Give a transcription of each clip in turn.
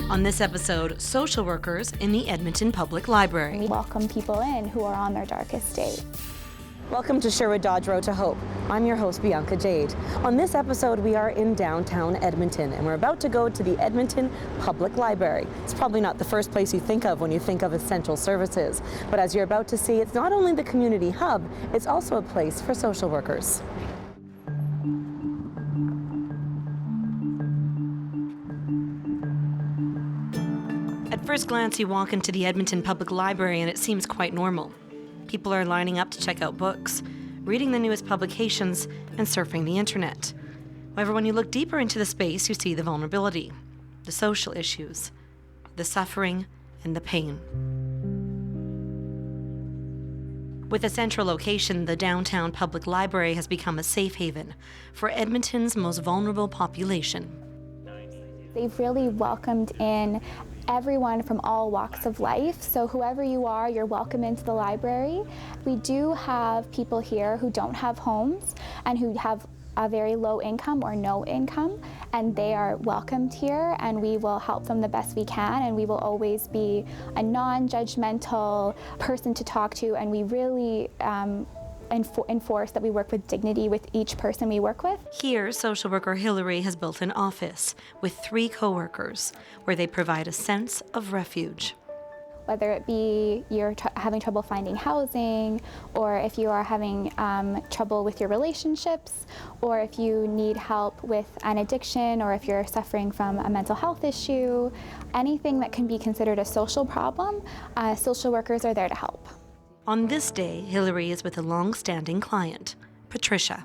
On this episode, social workers in the Edmonton Public Library. We welcome people in who are on their darkest day. Welcome to Sherwood Dodge Road to Hope. I'm your host, Bianca Jade. On this episode, we are in downtown Edmonton, and we're about to go to the Edmonton Public Library. It's probably not the first place you think of when you think of essential services, but as you're about to see, it's not only the community hub, it's also a place for social workers. At first glance, you walk into the Edmonton Public Library and it seems quite normal. People are lining up to check out books, reading the newest publications, and surfing the internet. However, when you look deeper into the space, you see the vulnerability, the social issues, the suffering, and the pain. With a central location, the downtown public library has become a safe haven for Edmonton's most vulnerable population. They've really welcomed in everyone from all walks of life. So whoever you are, you're welcome into the library. We do have people here who don't have homes and who have a very low income or no income, and they are welcomed here, and we will help them the best we can, and we will always be a non-judgmental person to talk to, and we really enforce that we work with dignity with each person we work with. Here, social worker Hillary has built an office with 3 co-workers where they provide a sense of refuge. Whether it be you're having trouble finding housing, or if you are having trouble with your relationships, or if you need help with an addiction, or if you're suffering from a mental health issue, anything that can be considered a social problem, social workers are there to help. On this day, Hillary is with a long-standing client, Patricia.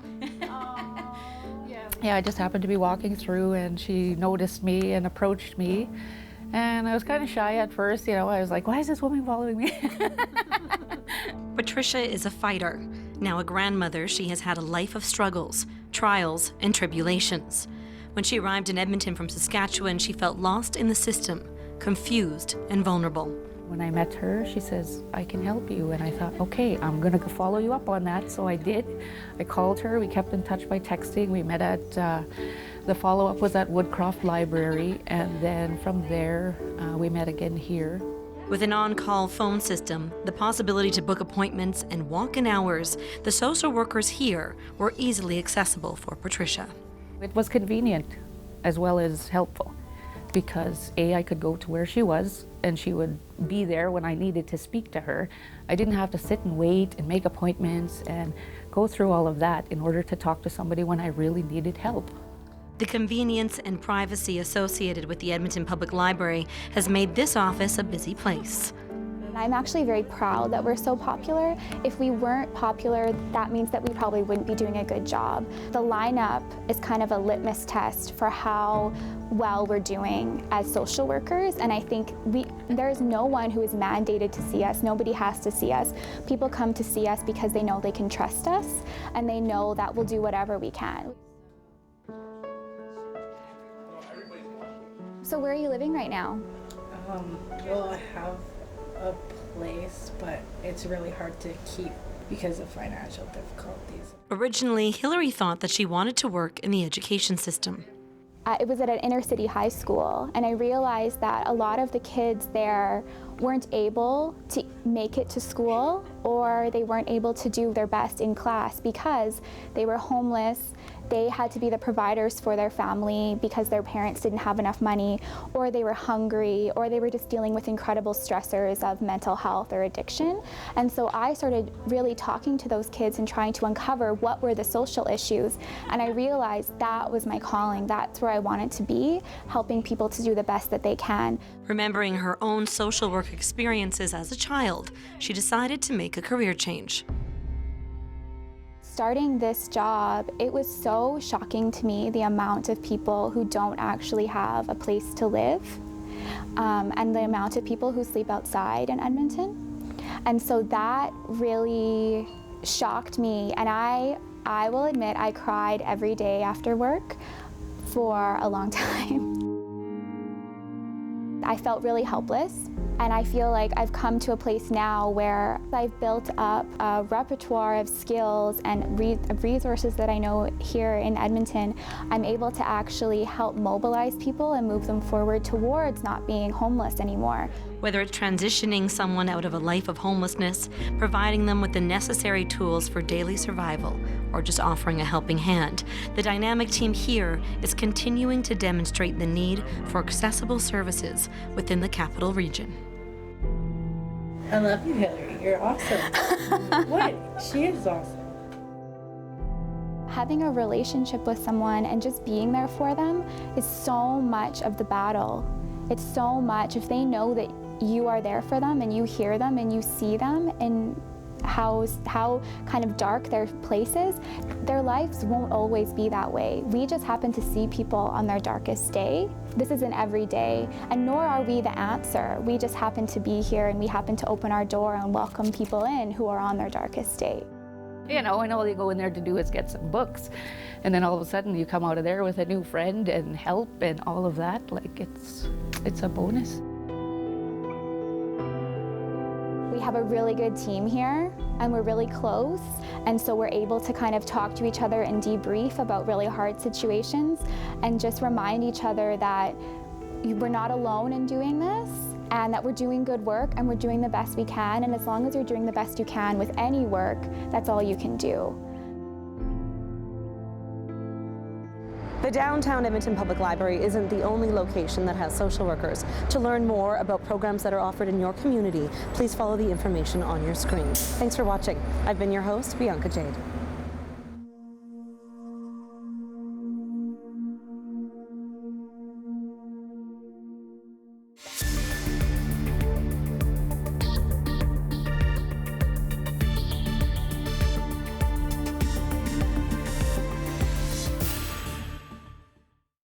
Yeah, I just happened to be walking through and she noticed me and approached me. And I was kind of shy at first, I was like, why is this woman following me? Patricia is a fighter. Now a grandmother, she has had a life of struggles, trials, and tribulations. When she arrived in Edmonton from Saskatchewan, she felt lost in the system, confused and vulnerable. When I met her, she says, I can help you. And I thought, okay, I'm going to follow you up on that. So I did. I called her. We kept in touch by texting. We met at, the follow-up was at Woodcroft Library. And then from there, we met again here. With an on-call phone system, the possibility to book appointments and walk-in hours, the social workers here were easily accessible for Patricia. It was convenient as well as helpful, because I could go to where she was and she would be there when I needed to speak to her. I didn't have to sit and wait and make appointments and go through all of that in order to talk to somebody when I really needed help. The convenience and privacy associated with the Edmonton Public Library has made this office a busy place. I'm actually very proud that we're so popular. If we weren't popular, that means that we probably wouldn't be doing a good job. The lineup is kind of a litmus test for how well we're doing as social workers, and I think there's no one who is mandated to see us. Nobody has to see us. People come to see us because they know they can trust us, and they know that we'll do whatever we can. So where are you living right now? Well, I have a place, but it's really hard to keep because of financial difficulties. Originally, Hillary thought that she wanted to work in the education system. It was at an inner city high school, and I realized that a lot of the kids there weren't able to make it to school, or they weren't able to do their best in class because they were homeless. They had to be the providers for their family because their parents didn't have enough money, or they were hungry, or they were just dealing with incredible stressors of mental health or addiction. And so I started really talking to those kids and trying to uncover what were the social issues. And I realized that was my calling. That's where I wanted to be, helping people to do the best that they can. Remembering her own social work experiences as a child, she decided to make a career change. Starting this job, it was so shocking to me, the amount of people who don't actually have a place to live, and the amount of people who sleep outside in Edmonton. And so that really shocked me, and I will admit I cried every day after work for a long time. I felt really helpless. And I feel like I've come to a place now where I've built up a repertoire of skills and resources that I know here in Edmonton. I'm able to actually help mobilize people and move them forward towards not being homeless anymore. Whether it's transitioning someone out of a life of homelessness, providing them with the necessary tools for daily survival, or just offering a helping hand, the dynamic team here is continuing to demonstrate the need for accessible services within the capital region. I love you, Hillary. You're awesome. What? She is awesome. Having a relationship with someone and just being there for them is so much of the battle. It's so much if they know that you are there for them and you hear them and you see them and how kind of dark their place is, their lives won't always be that way. We just happen to see people on their darkest day. This isn't every day, and nor are we the answer. We just happen to be here and we happen to open our door and welcome people in who are on their darkest day. You know, and all you go in there to do is get some books, and then all of a sudden you come out of there with a new friend and help and all of that. Like, it's a bonus. We have a really good team here and we're really close, and so we're able to kind of talk to each other and debrief about really hard situations and just remind each other that we're not alone in doing this and that we're doing good work and we're doing the best we can, and as long as you're doing the best you can with any work, that's all you can do. The downtown Edmonton Public Library isn't the only location that has social workers. To learn more about programs that are offered in your community, please follow the information on your screen. Thanks for watching. I've been your host, Bianca Jade.